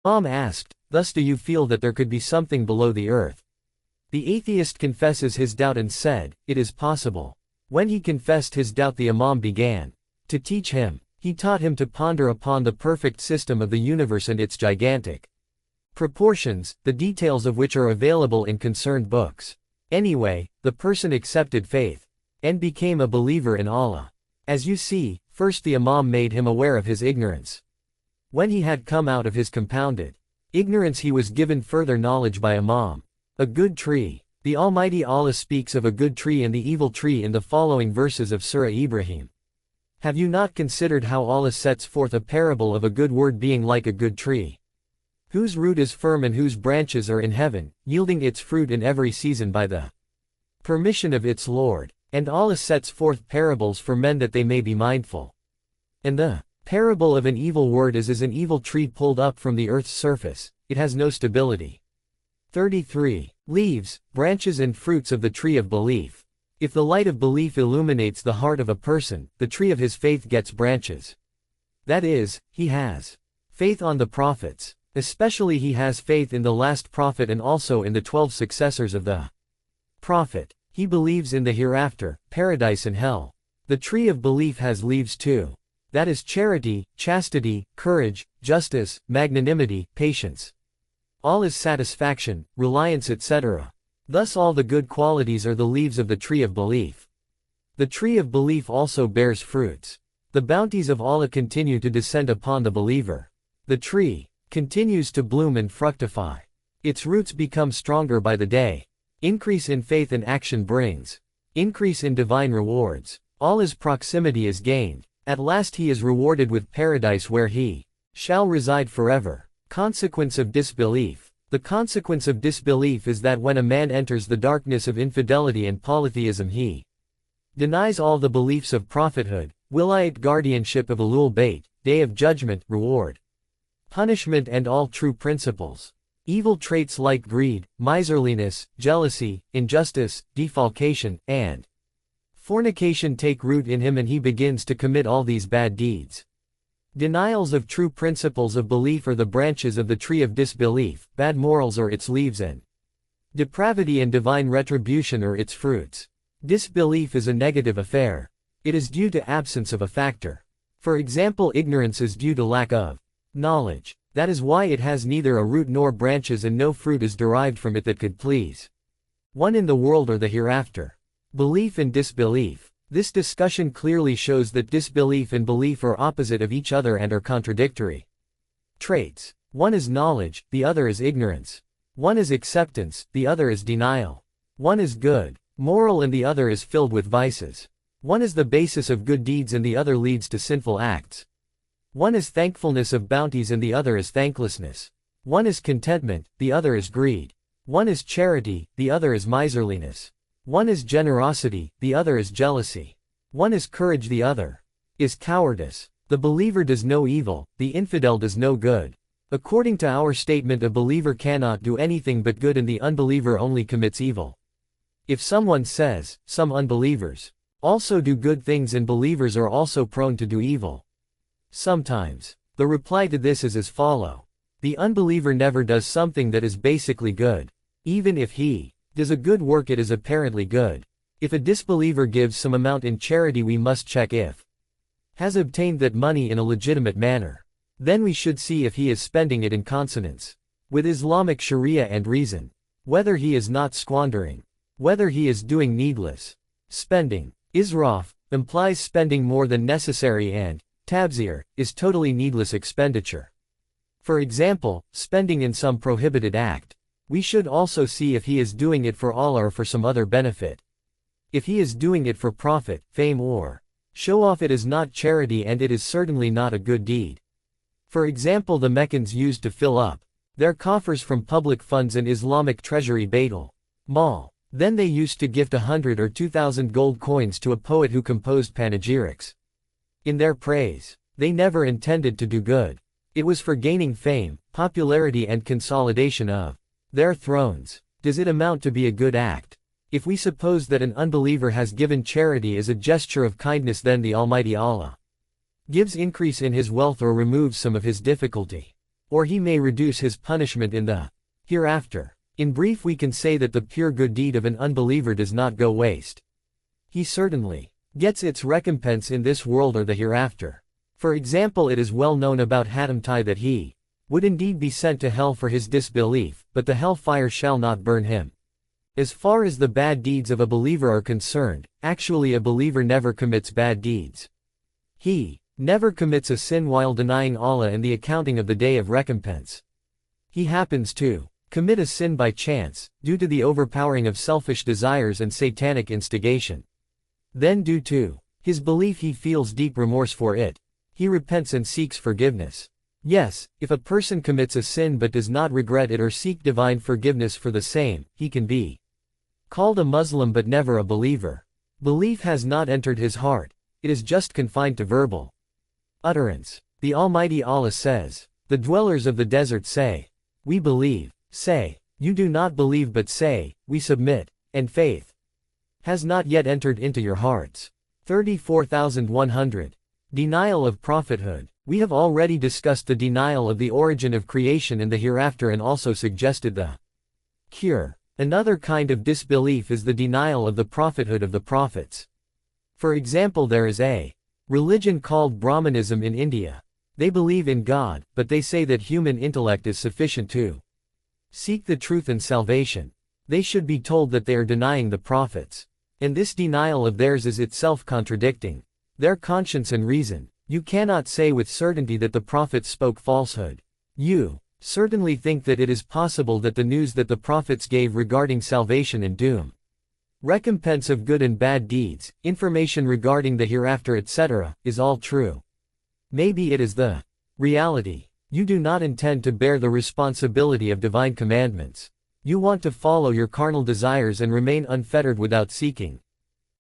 Asked, "Thus do you feel that there could be something below the earth?" The atheist confesses his doubt and said, "It is possible." When he confessed his doubt, the Imam began to teach him. He taught him to ponder upon the perfect system of the universe and its gigantic proportions, the details of which are available in concerned books. Anyway, the person accepted faith and became a believer in Allah. As you see, first the Imam made him aware of his ignorance. When he had come out of his compounded ignorance, he was given further knowledge by Imam. A good tree. The Almighty Allah speaks of a good tree and the evil tree in the following verses of Surah Ibrahim. Have you not considered how Allah sets forth a parable of a good word being like a good tree, whose root is firm and whose branches are in heaven, yielding its fruit in every season by the permission of its Lord. And Allah sets forth parables for men that they may be mindful. And the parable of an evil word is as an evil tree pulled up from the earth's surface, it has no stability. 33. Leaves, branches and fruits of the tree of belief. If the light of belief illuminates the heart of a person, the tree of his faith gets branches. That is, he has faith on the prophets. Especially he has faith in the last prophet and also in the 12 successors of the prophet. He believes in the hereafter, paradise and hell. The tree of belief has leaves too. That is charity, chastity, courage, justice, magnanimity, patience. All is satisfaction, reliance, etc. Thus all the good qualities are the leaves of the tree of belief. The tree of belief also bears fruits. The bounties of Allah continue to descend upon the believer. The tree continues to bloom and fructify. Its roots become stronger by the day. Increase in faith and action brings increase in divine rewards. Allah's proximity is gained. At last he is rewarded with paradise where he shall reside forever. Consequence of disbelief. The consequence of disbelief is that when a man enters the darkness of infidelity and polytheism, he denies all the beliefs of prophethood, wilayat, guardianship of Ahlul Bayt, day of judgment, reward, punishment and all true principles. Evil traits like greed, miserliness, jealousy, injustice, defalcation, and fornication take root in him and he begins to commit all these bad deeds. Denials of true principles of belief are the branches of the tree of disbelief, bad morals are its leaves and depravity and divine retribution are its fruits. Disbelief is a negative affair. It is due to absence of a factor. For example, ignorance is due to lack of knowledge. That is why it has neither a root nor branches and no fruit is derived from it that could please one in the world or the hereafter. Belief and disbelief. This discussion clearly shows that disbelief and belief are opposite of each other and are contradictory traits. One is knowledge, the other is ignorance. One is acceptance, the other is denial. One is good, moral and the other is filled with vices. One is the basis of good deeds and the other leads to sinful acts. One is thankfulness of bounties and the other is thanklessness. One is contentment, the other is greed. One is charity, the other is miserliness. One is generosity, the other is jealousy. One is courage, the other is cowardice. The believer does no evil, the infidel does no good. According to our statement, a believer cannot do anything but good and the unbeliever only commits evil. If someone says, some unbelievers also do good things and believers are also prone to do evil sometimes, the reply to this is as follows. The unbeliever never does something that is basically good. Even if he does a good work, it is apparently good. If a disbeliever gives some amount in charity, we must check if has obtained that money in a legitimate manner. Then we should see if he is spending it in consonance with Islamic Sharia and reason. Whether he is not squandering. Whether he is doing needless spending. Israf implies spending more than necessary and tabzir is totally needless expenditure. For example, spending in some prohibited act. We should also see if he is doing it for Allah or for some other benefit. If he is doing it for profit, fame or show off, it is not charity and it is certainly not a good deed. For example, the Meccans used to fill up their coffers from public funds in Islamic treasury Baitul Mal. Then they used to gift 100 or 2,000 gold coins to a poet who composed panegyrics in their praise. They never intended to do good. It was for gaining fame, popularity and consolidation of their thrones. Does it amount to be a good act? If we suppose that an unbeliever has given charity as a gesture of kindness, then the Almighty Allah gives increase in his wealth or removes some of his difficulty. or he may reduce his punishment in the hereafter. In brief, we can say that the pure good deed of an unbeliever does not go waste. He certainly gets its recompense in this world or the hereafter. For example, it is well known about Hattamtai that he would indeed be sent to hell for his disbelief, but the hell fire shall not burn him. As far as the bad deeds of a believer are concerned, actually a believer never commits bad deeds. He never commits a sin while denying Allah and the accounting of the day of recompense. He happens to commit a sin by chance, due to the overpowering of selfish desires and satanic instigation. Then due to his belief he feels deep remorse for it. He repents and seeks forgiveness. Yes, if a person commits a sin but does not regret it or seek divine forgiveness for the same, he can be called a Muslim but never a believer. Belief has not entered his heart. It is just confined to verbal utterance. The Almighty Allah says, "The dwellers of the desert say, we believe." Say, "You do not believe," but say, "We submit," and faith has not yet entered into your hearts. 34,100. Denial of prophethood. We have already discussed the denial of the origin of creation and the hereafter and also suggested the cure. Another kind of disbelief is the denial of the prophethood of the prophets. For example, there is a religion called Brahmanism in India. They believe in God, but they say that human intellect is sufficient to seek the truth and salvation. They should be told that they are denying the prophets. And this denial of theirs is itself contradicting their conscience and reason. You cannot say with certainty that the prophets spoke falsehood. You certainly think that it is possible that the news that the prophets gave regarding salvation and doom, recompense of good and bad deeds, information regarding the hereafter, etc., is all true. Maybe it is the reality. You do not intend to bear the responsibility of divine commandments. You want to follow your carnal desires and remain unfettered without seeking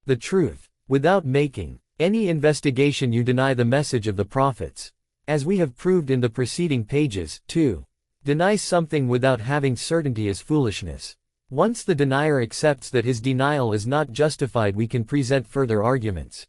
the truth. Without making any investigation, you deny the message of the prophets. As we have proved in the preceding pages, to deny something without having certainty is foolishness. Once the denier accepts that his denial is not justified, we can present further arguments.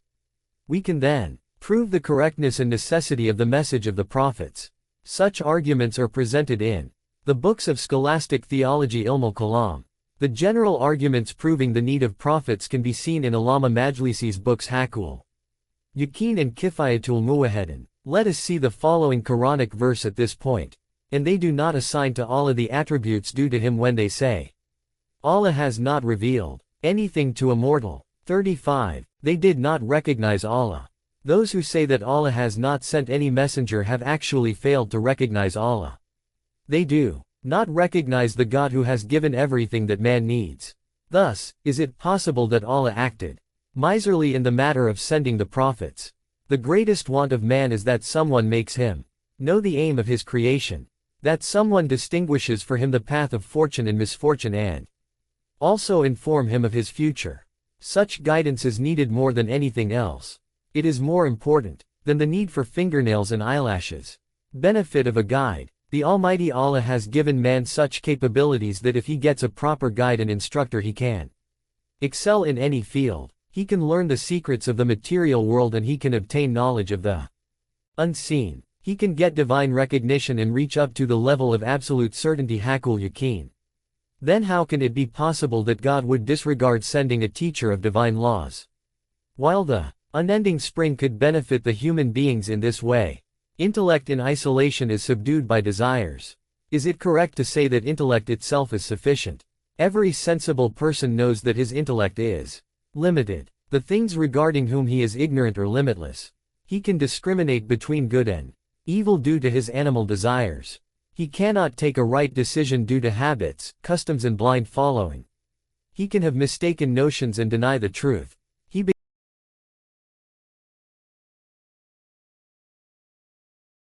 We can then prove the correctness and necessity of the message of the prophets. Such arguments are presented in the books of scholastic theology Ilm-ul-Kalam. The general arguments proving the need of prophets can be seen in Allama Majlisi's books Haqqul Yaqeen and Kifayatul Muwahhidin. Let us see the following Quranic verse at this point. And they do not assign to Allah the attributes due to him when they say, Allah has not revealed anything to a mortal. 35. They did not recognize Allah. Those who say that Allah has not sent any messenger have actually failed to recognize Allah. They do not recognize the God who has given everything that man needs. Thus, is it possible that Allah acted miserly in the matter of sending the prophets? The greatest want of man is that someone makes him know the aim of his creation, that someone distinguishes for him the path of fortune and misfortune and also inform him of his future. Such guidance is needed more than anything else. It is more important than the need for fingernails and eyelashes. Benefit of a guide. The Almighty Allah has given man such capabilities that if he gets a proper guide and instructor, he can excel in any field. He can learn the secrets of the material world and he can obtain knowledge of the unseen. He can get divine recognition and reach up to the level of absolute certainty Haqqul Yaqeen. Then how can it be possible that God would disregard sending a teacher of divine laws? While the unending spring could benefit the human beings in this way, intellect in isolation is subdued by desires. Is it correct to say that intellect itself is sufficient? Every sensible person knows that his intellect is limited. The things regarding whom he is ignorant are limitless. He can discriminate between good and evil due to his animal desires. He cannot take a right decision due to habits, customs and blind following. He can have mistaken notions and deny the truth.